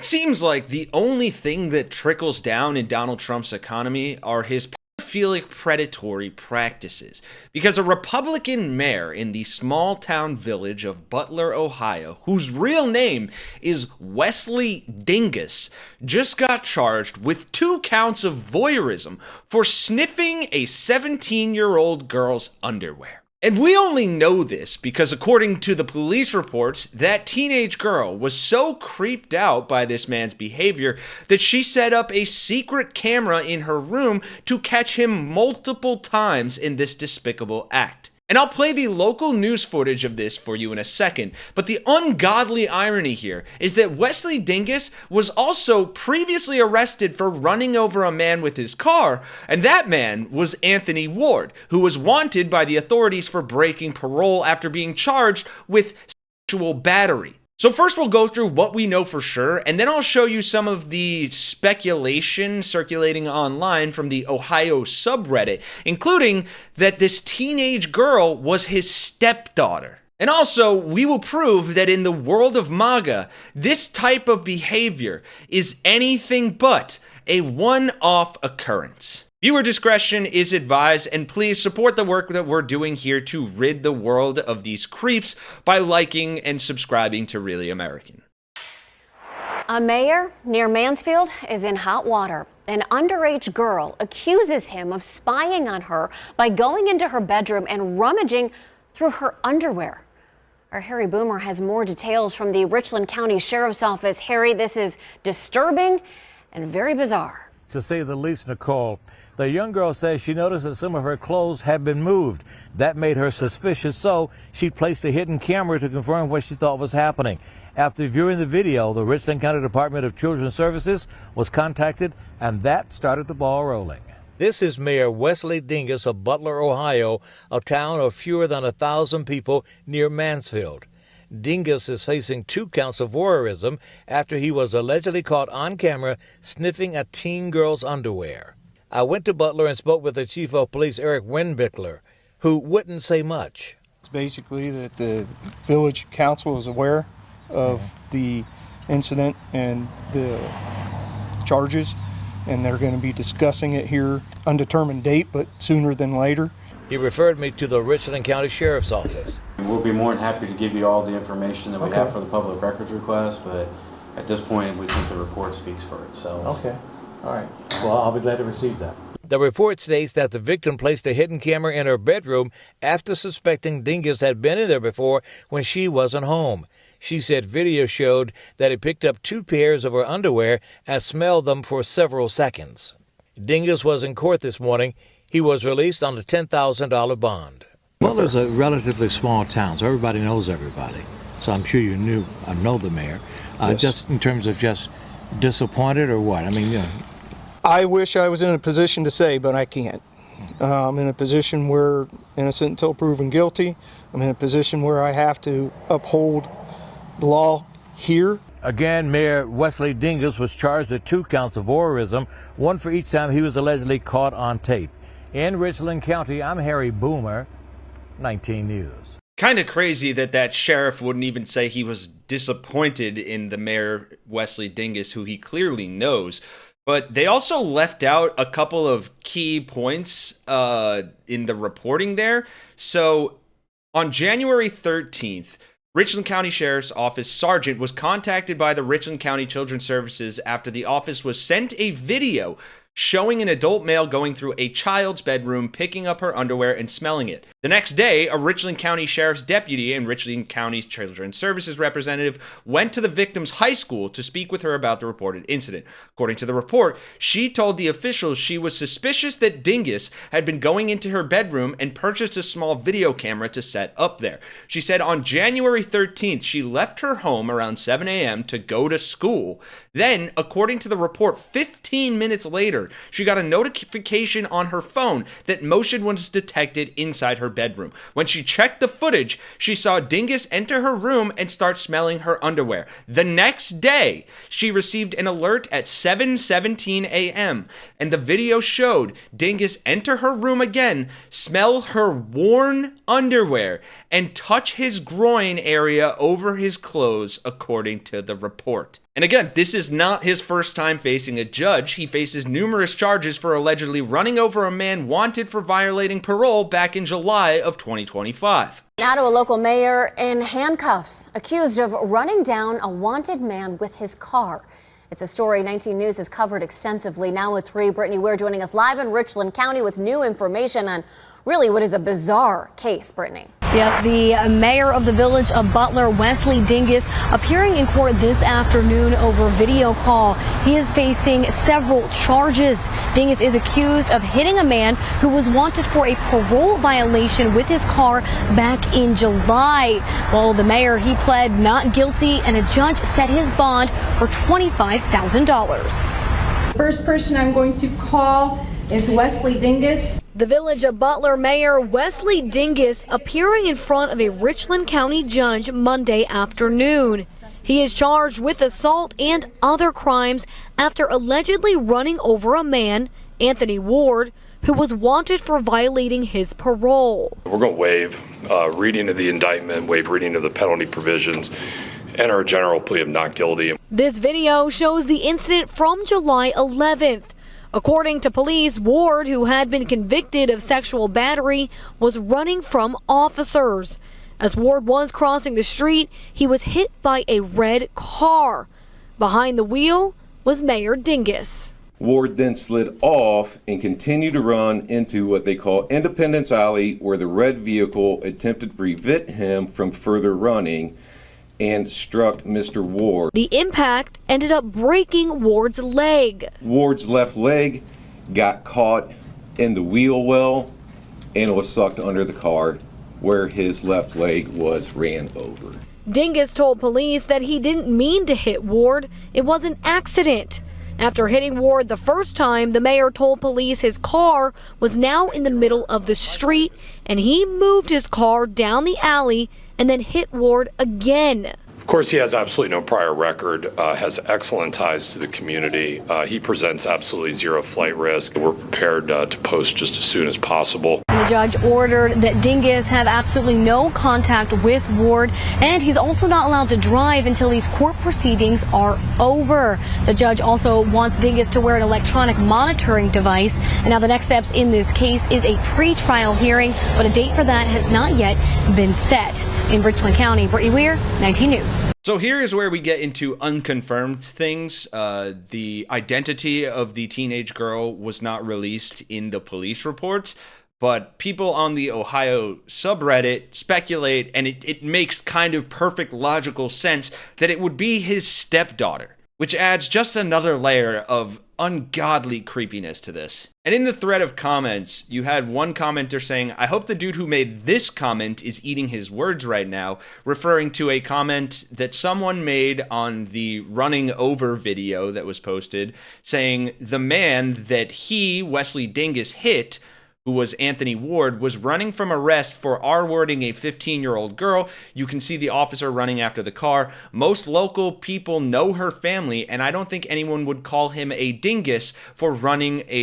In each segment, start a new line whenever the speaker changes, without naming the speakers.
It seems like the only thing that trickles down in Donald Trump's economy are his pedophilic predatory practices, because a Republican mayor in the small town village of Butler, Ohio, whose real name is Wesley Dingus, just got charged with 2 counts of voyeurism for sniffing a 17-year-old girl's underwear. And we only know this because, according to the police reports, that teenage girl was so creeped out by this man's behavior that she set up a secret camera in her room to catch him multiple times in this despicable act. And I'll play the local news footage of this for you in a second, but the ungodly irony here is that Wesley Dingus was also previously arrested for running over a man with his car, and that man was Anthony Ward, who was wanted by the authorities for breaking parole after being charged with sexual battery. So first we'll go through what we know for sure, and then I'll show you some of the speculation circulating online from the Ohio subreddit, including that this teenage girl was his stepdaughter. And also, we will prove that in the world of MAGA, this type of behavior is anything but a one-off occurrence. Viewer discretion is advised, and please support the work that we're doing here to rid the world of these creeps by liking and subscribing to Really American.
A mayor near Mansfield is in hot water. An underage girl accuses him of spying on her by going into her bedroom and rummaging through her underwear. Our Harry Boomer has more details from the Richland County Sheriff's Office. Harry, this is disturbing and very bizarre.
To say the least, Nicole. The young girl says she noticed that some of her clothes had been moved. That made her suspicious, so she placed a hidden camera to confirm what she thought was happening. After viewing the video, the Richland County Department of Children's Services was contacted, and that started the ball rolling. This is Mayor Wesley Dingus of Butler, Ohio, a town of fewer than 1,000 people near Mansfield. Dingus is facing 2 counts of voyeurism after he was allegedly caught on camera sniffing a teen girl's underwear. I went to Butler and spoke with the chief of police, Eric Windbickler, who wouldn't say much.
It's basically that the village council is aware of the incident and the charges, and they're going to be discussing it here, undetermined date, but sooner than later.
He referred me to the Richland County Sheriff's Office.
We'll be more than happy to give you all the information that we have for the public records request, but at this point we think the report speaks for itself.
Okay. All right. Well, I'll be glad to receive that. The report states that the victim placed a hidden camera in her bedroom after suspecting Dingus had been in there before when she wasn't home. She said video showed that he picked up 2 pairs of her underwear and smelled them for several seconds. Dingus was in court this morning. He was released on a $10,000 bond.
Butler's a relatively small town, so everybody knows everybody. So I'm sure you know the mayor.
Yes.
Just in terms of just disappointed or what? I mean, you know.
I wish I was in a position to say, but I can't. I'm in a position where innocent until proven guilty. I'm in a position where I have to uphold the law here.
Again, Mayor Wesley Dingus was charged with 2 counts of voyeurism, 1 for each time he was allegedly caught on tape. In Richland County, I'm Harry Boomer, 19 News.
Kind of crazy that sheriff wouldn't even say he was disappointed in the mayor, Wesley Dingus, who he clearly knows. But they also left out a couple of key points in the reporting there. So on January 13th, Richland County Sheriff's Office Sergeant was contacted by the Richland County Children's Services after the office was sent a video showing an adult male going through a child's bedroom, picking up her underwear and smelling it. The next day, a Richland County Sheriff's deputy and Richland County Children's Services representative went to the victim's high school to speak with her about the reported incident. According to the report, she told the officials she was suspicious that Dingus had been going into her bedroom and purchased a small video camera to set up there. She said on January 13th, she left her home around 7 a.m. to go to school. Then, according to the report, 15 minutes later, she got a notification on her phone that motion was detected inside her bedroom. When she checked the footage, she saw Dingus enter her room and start smelling her underwear. The next day, she received an alert at 7:17 a.m., and the video showed Dingus enter her room again, smell her worn underwear, and touch his groin area over his clothes, according to the report. And again, this is not his first time facing a judge. He faces numerous charges for allegedly running over a man wanted for violating parole back in July of 2025.
Now to a local mayor in handcuffs, accused of running down a wanted man with his car. It's a story 19 News has covered extensively. Now at 3, Brittany Weir joining us live in Richland County with new information on really what is a bizarre case, Brittany.
Yes, the mayor of the village of Butler, Wesley Dingus, appearing in court this afternoon over video call. He is facing several charges. Dingus is accused of hitting a man who was wanted for a parole violation with his car back in July. Well, the mayor, he pled not guilty, and a judge set his bond for $25,000.
First person I'm going to call is Wesley Dingus.
The village of Butler Mayor Wesley Dingus appearing in front of a Richland County judge Monday afternoon. He is charged with assault and other crimes after allegedly running over a man, Anthony Ward, who was wanted for violating his parole.
We're going to waive reading of the indictment, waive reading of the penalty provisions, and our general plea of not guilty.
This video shows the incident from July 11th. According to police, Ward, who had been convicted of sexual battery, was running from officers. As Ward was crossing the street, he was hit by a red car. Behind the wheel was Mayor Dingus.
Ward then slid off and continued to run into what they call Independence Alley, where the red vehicle attempted to prevent him from further running and struck Mr. Ward.
The impact ended up breaking Ward's leg.
Ward's left leg got caught in the wheel well and was sucked under the car, where his left leg was ran over.
Dingus told police that he didn't mean to hit Ward. It was an accident. After hitting Ward the first time, the mayor told police his car was now in the middle of the street, and he moved his car down the alley and then hit Ward again.
Of course, he has absolutely no prior record, has excellent ties to the community. He presents absolutely zero flight risk. We're prepared to post just as soon as possible.
The judge ordered that Dingus have absolutely no contact with Ward, and he's also not allowed to drive until these court proceedings are over. The judge also wants Dingus to wear an electronic monitoring device. And now the next steps in this case is a pre-trial hearing, but a date for that has not yet been set. In Richland County, Brittany Weir, 19 News.
So here is where we get into unconfirmed things. The identity of the teenage girl was not released in the police reports, but people on the Ohio subreddit speculate, and it makes kind of perfect logical sense that it would be his stepdaughter, which adds just another layer of ungodly creepiness to this. And in the thread of comments, you had one commenter saying, "I hope the dude who made this comment is eating his words right now," referring to a comment that someone made on the running over video that was posted, saying the man that he, Wesley Dingus, hit, who was Anthony Ward, was running from arrest for R-wording a 15-year-old girl. You can see the officer running after the car. Most local people know her family, and I don't think anyone would call him a dingus for running a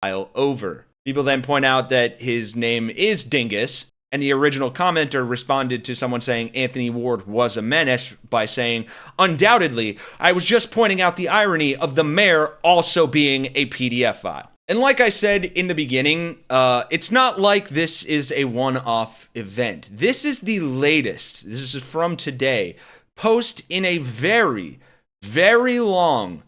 child over. People then point out that his name is Dingus, and the original commenter responded to someone saying Anthony Ward was a menace by saying, "Undoubtedly, I was just pointing out the irony of the mayor also being a PDF file." And like I said in the beginning, it's not like this is a one-off event. This is the latest, this is from today, post in a very, very long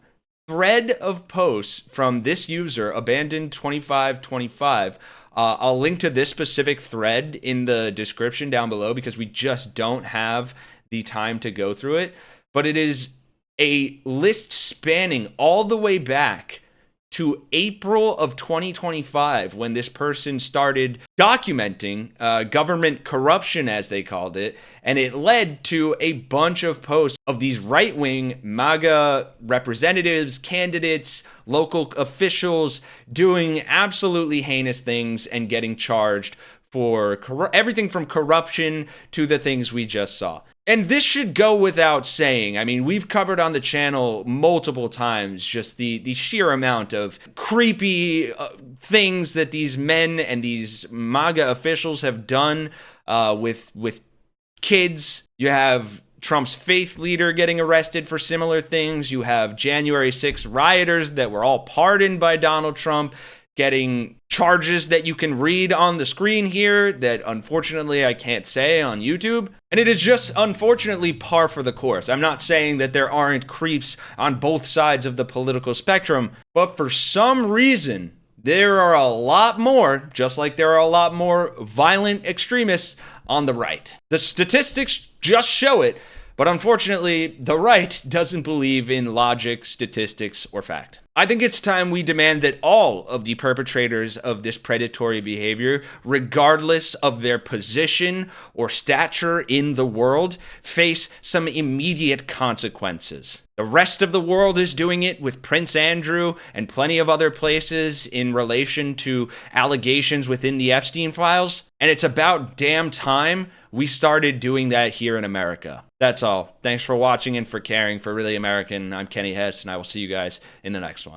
thread of posts from this user, Abandoned2525. I'll link to this specific thread in the description down below because we just don't have the time to go through it. But it is a list spanning all the way back to April of 2025, when this person started documenting government corruption, as they called it, and it led to a bunch of posts of these right-wing MAGA representatives, candidates, local officials doing absolutely heinous things and getting charged for everything from corruption to the things we just saw. And this should go without saying. I mean, we've covered on the channel multiple times just the sheer amount of creepy things that these men and these MAGA officials have done with kids. You have Trump's faith leader getting arrested for similar things. You have January 6th rioters that were all pardoned by Donald Trump getting charges that you can read on the screen here that unfortunately I can't say on YouTube. And it is just unfortunately par for the course. I'm not saying that there aren't creeps on both sides of the political spectrum, but for some reason, there are a lot more, just like there are a lot more violent extremists on the right. The statistics just show it, but unfortunately, the right doesn't believe in logic, statistics, or fact. I think it's time we demand that all of the perpetrators of this predatory behavior, regardless of their position or stature in the world, face some immediate consequences. The rest of the world is doing it with Prince Andrew and plenty of other places in relation to allegations within the Epstein files, and it's about damn time we started doing that here in America. That's all. Thanks for watching and for caring for Really American. I'm Kenny Hesse, and I will see you guys in the next one.